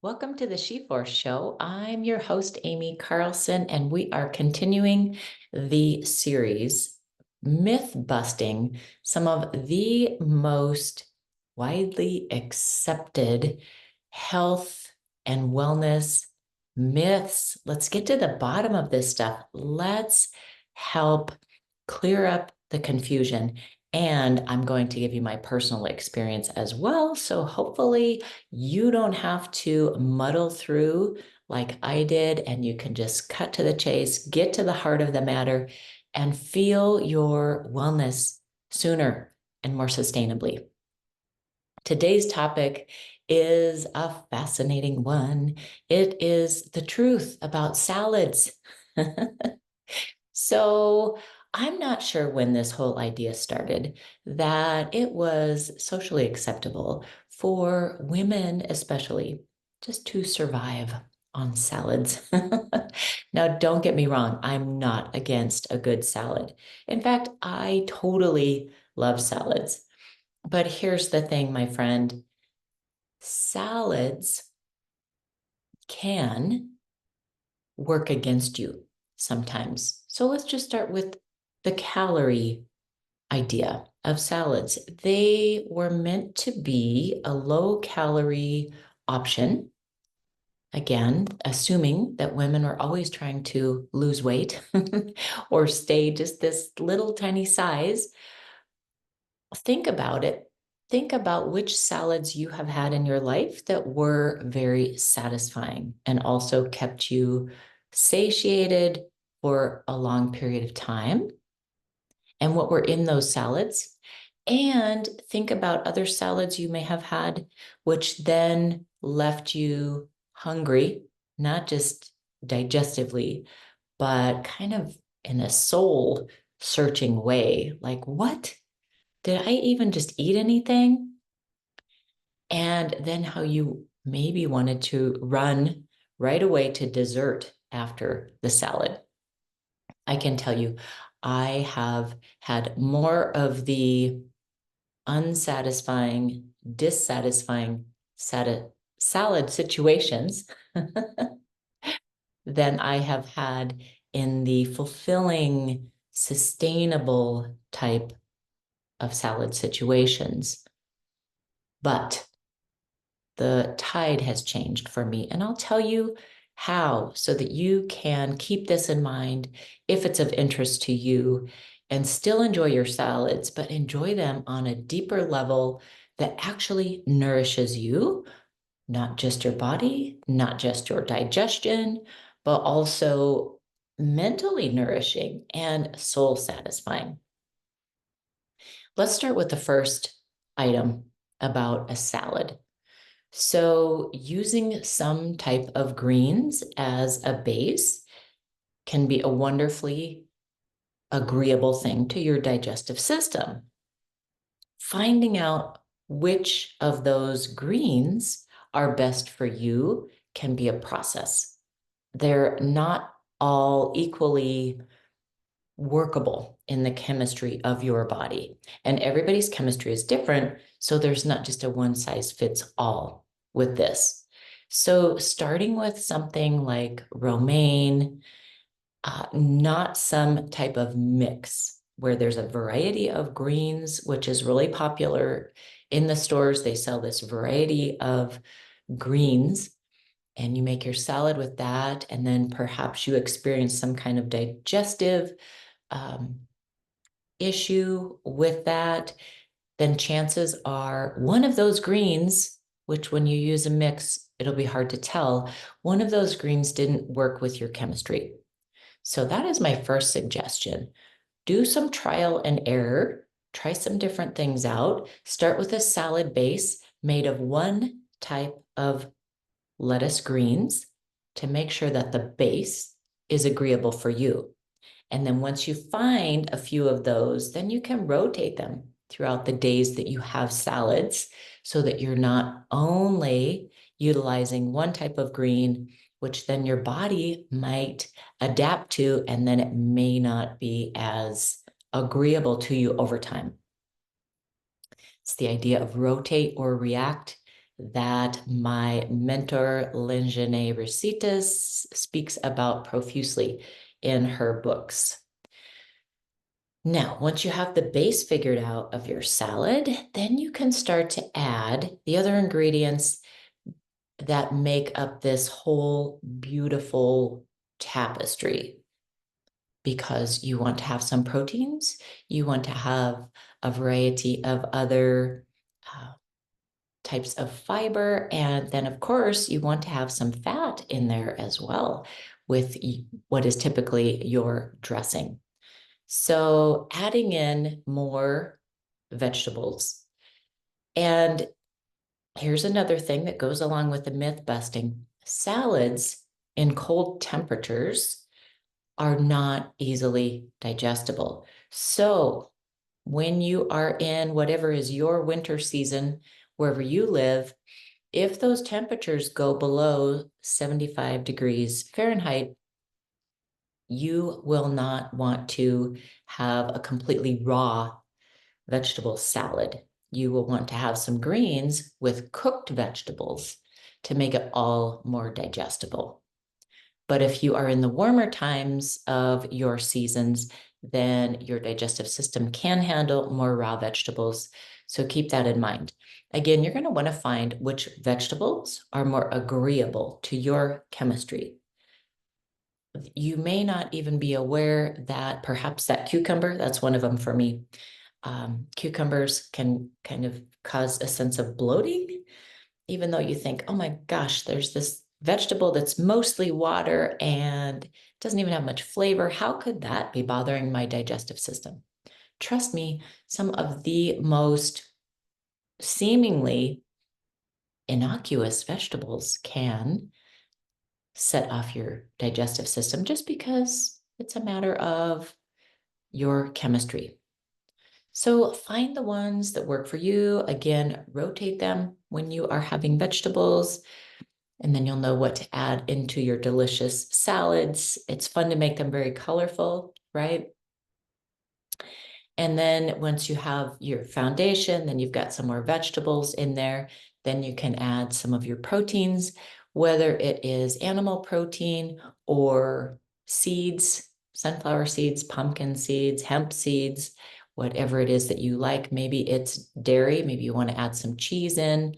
Welcome to the She-Force Show. I'm your host, Amy Carlson, and we are continuing the series, myth busting some of the most widely accepted health and wellness myths. Let's get to the bottom of this stuff. Let's help clear up the confusion. And I'm going to give you my personal experience as well. So hopefully you don't have to muddle through like I did, and you can just cut to the chase, get to the heart of the matter, and feel your wellness sooner and more sustainably. Today's topic is a fascinating one. It is the truth about salads. So I'm not sure when this whole idea started that it was socially acceptable for women, especially, just to survive on salads. Now, don't get me wrong, I'm not against a good salad. In fact, I totally love salads. But here's the thing, my friend, salads can work against you sometimes. So let's just start with the calorie idea of salads. They were meant to be a low calorie option. Again, assuming that women are always trying to lose weight or stay just this little tiny size. Think about it. Think about which salads you have had in your life that were very satisfying and also kept you satiated for a long period of time, and what were in those salads. And think about other salads you may have had, which then left you hungry, not just digestively, but kind of in a soul searching way. Like, what? Did I even just eat anything? And then how you maybe wanted to run right away to dessert after the salad. I can tell you, I have had more of the unsatisfying, dissatisfying salad situations than I have had in the fulfilling, sustainable type of salad situations. But the tide has changed for me, and I'll tell you how, so that you can keep this in mind if it's of interest to you, and still enjoy your salads, but enjoy them on a deeper level that actually nourishes you, not just your body, not just your digestion, but also mentally nourishing and soul satisfying. Let's start with the first item about a salad. So using some type of greens as a base can be a wonderfully agreeable thing to your digestive system. Finding out which of those greens are best for you can be a process. They're not all equally workable in the chemistry of your body. And everybody's chemistry is different, so there's not just a one size fits all with this. So starting with something like romaine, not some type of mix where there's a variety of greens, which is really popular in the stores. They sell this variety of greens, and you make your salad with that. And then perhaps you experience some kind of digestive issue with that, then chances are one of those greens, which when you use a mix, it'll be hard to tell, one of those greens didn't work with your chemistry. So that is my first suggestion. Do some trial and error, try some different things out. Start with a salad base made of one type of lettuce greens to make sure that the base is agreeable for you. And then once you find a few of those, then you can rotate them throughout the days that you have salads, so that you're not only utilizing one type of green, which then your body might adapt to, and then it may not be as agreeable to you over time. It's the idea of rotate or react. that my mentor, Linjane Recitas, speaks about profusely in her books. Now, once you have the base figured out of your salad, then you can start to add the other ingredients that make up this whole beautiful tapestry. Because you want to have some proteins, you want to have a variety of other types of fiber, and then of course you want to have some fat in there as well with what is typically your dressing. So adding in more vegetables. And here's another thing that goes along with the myth busting. Salads in cold temperatures are not easily digestible. So when you are in whatever is your winter season, wherever you live, if those temperatures go below 75 degrees Fahrenheit, you will not want to have a completely raw vegetable salad. You will want to have some greens with cooked vegetables to make it all more digestible. But if you are in the warmer times of your seasons, then your digestive system can handle more raw vegetables. So keep that in mind. Again, you're going to want to find which vegetables are more agreeable to your chemistry. You may not even be aware that perhaps that cucumber, that's one of them for me. Cucumbers can kind of cause a sense of bloating, even though you think, oh my gosh, there's this vegetable that's mostly water and doesn't even have much flavor. How could that be bothering my digestive system? Trust me, some of the most seemingly innocuous vegetables can set off your digestive system just because it's a matter of your chemistry. So find the ones that work for you. Again, rotate them when you are having vegetables, and then you'll know what to add into your delicious salads. It's fun to make them very colorful, right? And then once you have your foundation, then you've got some more vegetables in there, then you can add some of your proteins, whether it is animal protein or seeds, sunflower seeds, pumpkin seeds, hemp seeds, whatever it is that you like. Maybe it's dairy, maybe you want to add some cheese in.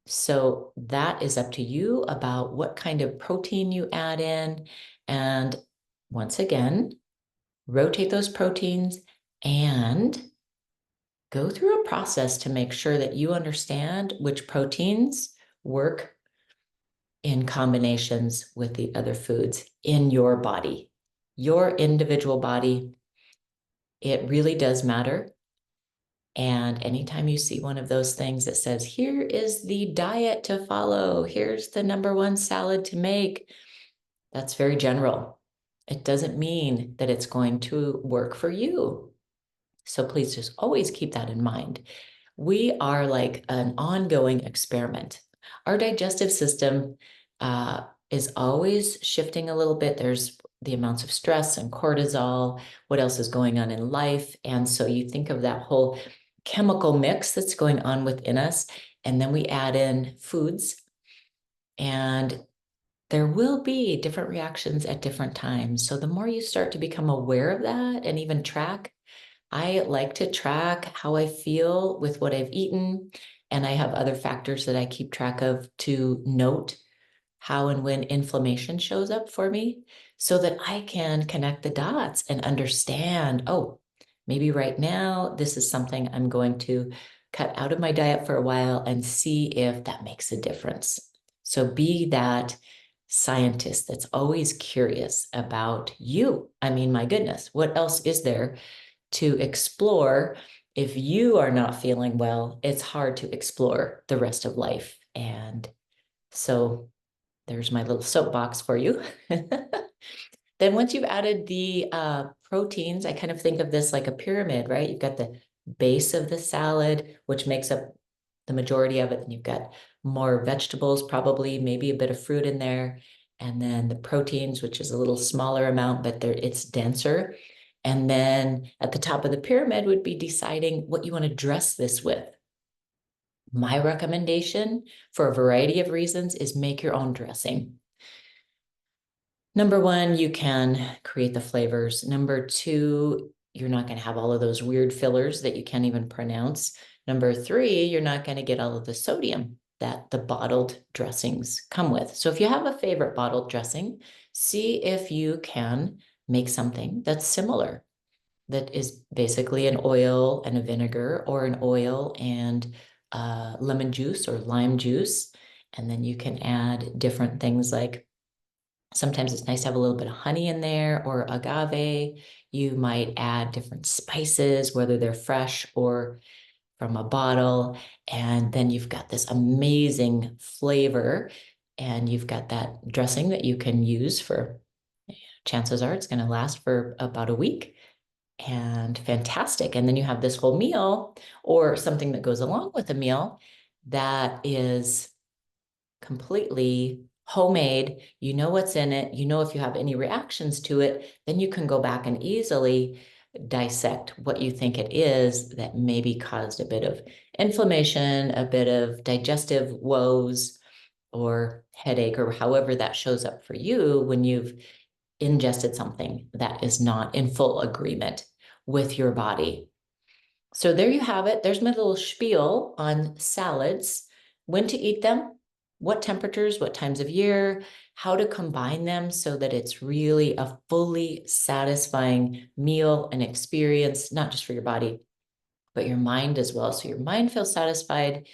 So that is up to you about what kind of protein you add in. And once again, rotate those proteins and go through a process to make sure that you understand which proteins work in combinations with the other foods in your body, your individual body. It really does matter. And anytime you see one of those things that says, here is the diet to follow, here's the #1 salad to make, that's very general. It doesn't mean that it's going to work for you. So please just always keep that in mind. We are like an ongoing experiment. Our digestive system is always shifting a little bit. There's the amounts of stress and cortisol, what else is going on in life. And so you think of that whole chemical mix that's going on within us, and then we add in foods, and there will be different reactions at different times. So the more you start to become aware of that and even track, I like to track how I feel with what I've eaten, and I have other factors that I keep track of to note how and when inflammation shows up for me so that I can connect the dots and understand, oh, maybe right now this is something I'm going to cut out of my diet for a while and see if that makes a difference. So be that scientist that's always curious about you. I mean, my goodness, what else is there to explore? If you are not feeling well, it's hard to explore the rest of life. And so there's my little soapbox for you. Then once you've added the proteins, I kind of think of this like a pyramid, right? You've got the base of the salad, which makes up the majority of it. And you've got more vegetables, probably maybe a bit of fruit in there. And then the proteins, which is a little smaller amount, but it's denser. And then at the top of the pyramid would be deciding what you want to dress this with. My recommendation, for a variety of reasons, is make your own dressing. Number one, you can create the flavors. Number two, you're not going to have all of those weird fillers that you can't even pronounce. Number three, you're not going to get all of the sodium that the bottled dressings come with. So if you have a favorite bottled dressing, see if you can make something that's similar, that is basically an oil and a vinegar, or an oil and lemon juice or lime juice. And then you can add different things, like sometimes it's nice to have a little bit of honey in there, or agave. You might add different spices, whether they're fresh or from a bottle. And then you've got this amazing flavor, and you've got that dressing that you can use for, chances are it's going to last for about a week. And fantastic. And then you have this whole meal, or something that goes along with a meal, that is completely homemade. You know what's in it. You know if you have any reactions to it, then you can go back and easily dissect what you think it is that maybe caused a bit of inflammation, a bit of digestive woes, or headache, or however that shows up for you when you've ingested something that is not in full agreement with your body. So there you have it. There's my little spiel on salads, when to eat them, what temperatures, what times of year, how to combine them so that it's really a fully satisfying meal and experience, not just for your body, but your mind as well. So your mind feels satisfied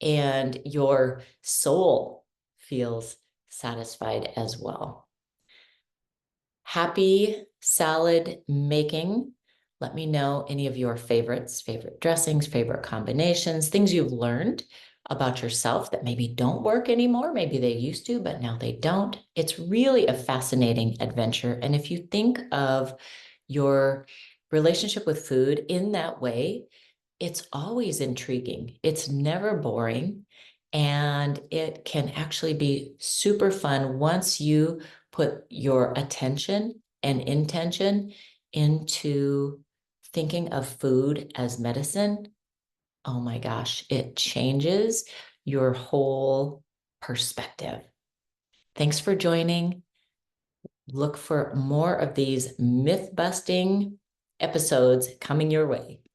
and your soul feels satisfied as well. Happy salad making. Let me know any of your favorites, favorite dressings, favorite combinations, things you've learned about yourself that maybe don't work anymore. Maybe they used to, but now they don't. It's really a fascinating adventure. And if you think of your relationship with food in that way, it's always intriguing. It's never boring. And it can actually be super fun once you put your attention and intention into thinking of food as medicine. Oh my gosh, it changes your whole perspective. Thanks for joining. Look for more of these myth busting episodes coming your way.